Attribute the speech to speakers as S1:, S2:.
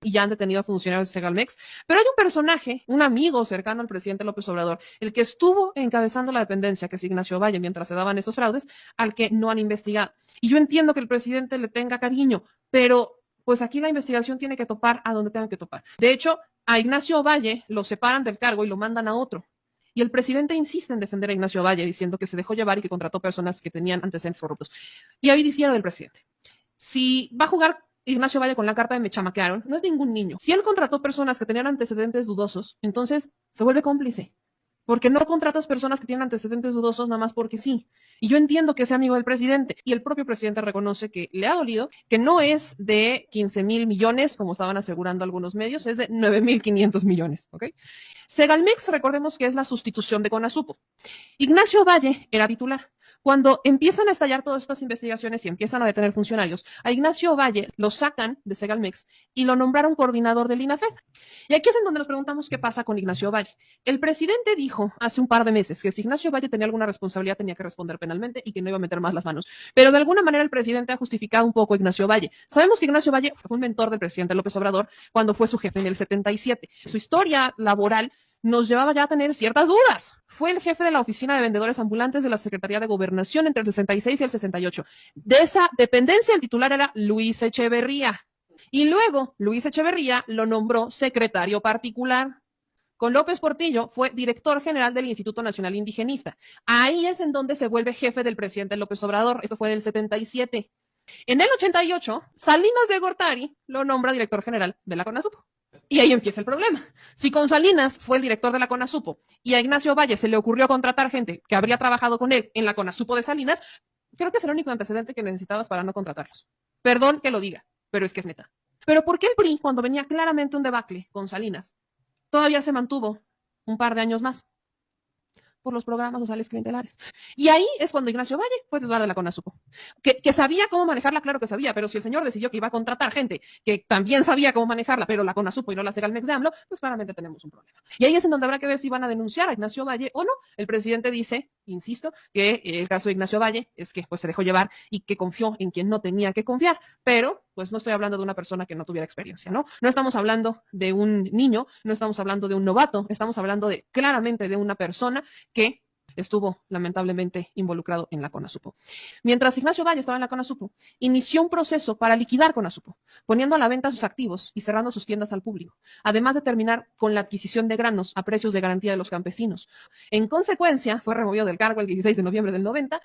S1: y ya han detenido a funcionarios de Segalmex. Pero hay un personaje, un amigo cercano al presidente López Obrador, el que estuvo encabezando la dependencia, que es Ignacio Valle, mientras se daban estos fraudes, al que no han investigado. Y yo entiendo que el presidente le tenga cariño, pero pues aquí la investigación tiene que topar a donde tengan que topar. De hecho, a Ignacio Valle lo separan del cargo y lo mandan a otro. Y el presidente insiste en defender a Ignacio Valle, diciendo que se dejó llevar y que contrató personas que tenían antecedentes corruptos. Y ahí difiero del presidente. Si va a jugar Ignacio Valle con la carta de me chamaquearon, no es ningún niño. Si él contrató personas que tenían antecedentes dudosos, entonces se vuelve cómplice. Porque no contratas personas que tienen antecedentes dudosos nada más porque sí. Y yo entiendo que sea amigo del presidente. Y el propio presidente reconoce que le ha dolido, que no es de 15,000 millones, como estaban asegurando algunos medios, es de 9,500 millones. ¿Ok? Segalmex, recordemos que es la sustitución de Conasupo. Ignacio Valle era titular. Cuando empiezan a estallar todas estas investigaciones y empiezan a detener funcionarios, a Ignacio Valle lo sacan de Segalmex y lo nombraron coordinador del INAFED. Y aquí es en donde nos preguntamos qué pasa con Ignacio Valle. El presidente dijo hace un par de meses que si Ignacio Valle tenía alguna responsabilidad tenía que responder penalmente y que no iba a meter más las manos. Pero de alguna manera el presidente ha justificado un poco a Ignacio Valle. Sabemos que Ignacio Valle fue un mentor del presidente López Obrador cuando fue su jefe en el 77. Su historia laboral nos llevaba ya a tener ciertas dudas. Fue el jefe de la oficina de vendedores ambulantes de la Secretaría de Gobernación entre el 66 y el 68. De esa dependencia, el titular era Luis Echeverría. Y luego, Luis Echeverría lo nombró secretario particular. Con López Portillo fue director general del Instituto Nacional Indigenista. Ahí es en donde se vuelve jefe del presidente López Obrador. Esto fue del 77. En el 88, Salinas de Gortari lo nombra director general de la CONASUPO. Y ahí empieza el problema. Si con Salinas fue el director de la CONASUPO y a Ignacio Valle se le ocurrió contratar gente que habría trabajado con él en la CONASUPO de Salinas, creo que es el único antecedente que necesitabas para no contratarlos. Perdón que lo diga, pero es que es neta. Pero ¿por qué el PRI, cuando venía claramente un debacle con Salinas, todavía se mantuvo un par de años más? Por los programas sociales clientelares. Y ahí es cuando Ignacio Valle fue titular de la CONASUPO. Que sabía cómo manejarla, claro que sabía, pero si el señor decidió que iba a contratar gente que también sabía cómo manejarla, pero la CONASUPO y no la Segalmex de AMLO, pues claramente tenemos un problema. Y ahí es en donde habrá que ver si van a denunciar a Ignacio Valle o no. El presidente dice, insisto, que el caso de Ignacio Valle es que pues se dejó llevar y que confió en quien no tenía que confiar, pero pues no estoy hablando de una persona que no tuviera experiencia, ¿no? No estamos hablando de un niño, no estamos hablando de un novato, estamos hablando de claramente de una persona que estuvo lamentablemente involucrado en la CONASUPO. Mientras Ignacio Valle estaba en la CONASUPO, inició un proceso para liquidar CONASUPO, poniendo a la venta sus activos y cerrando sus tiendas al público, además de terminar con la adquisición de granos a precios de garantía de los campesinos. En consecuencia, fue removido del cargo el 16 de noviembre del 90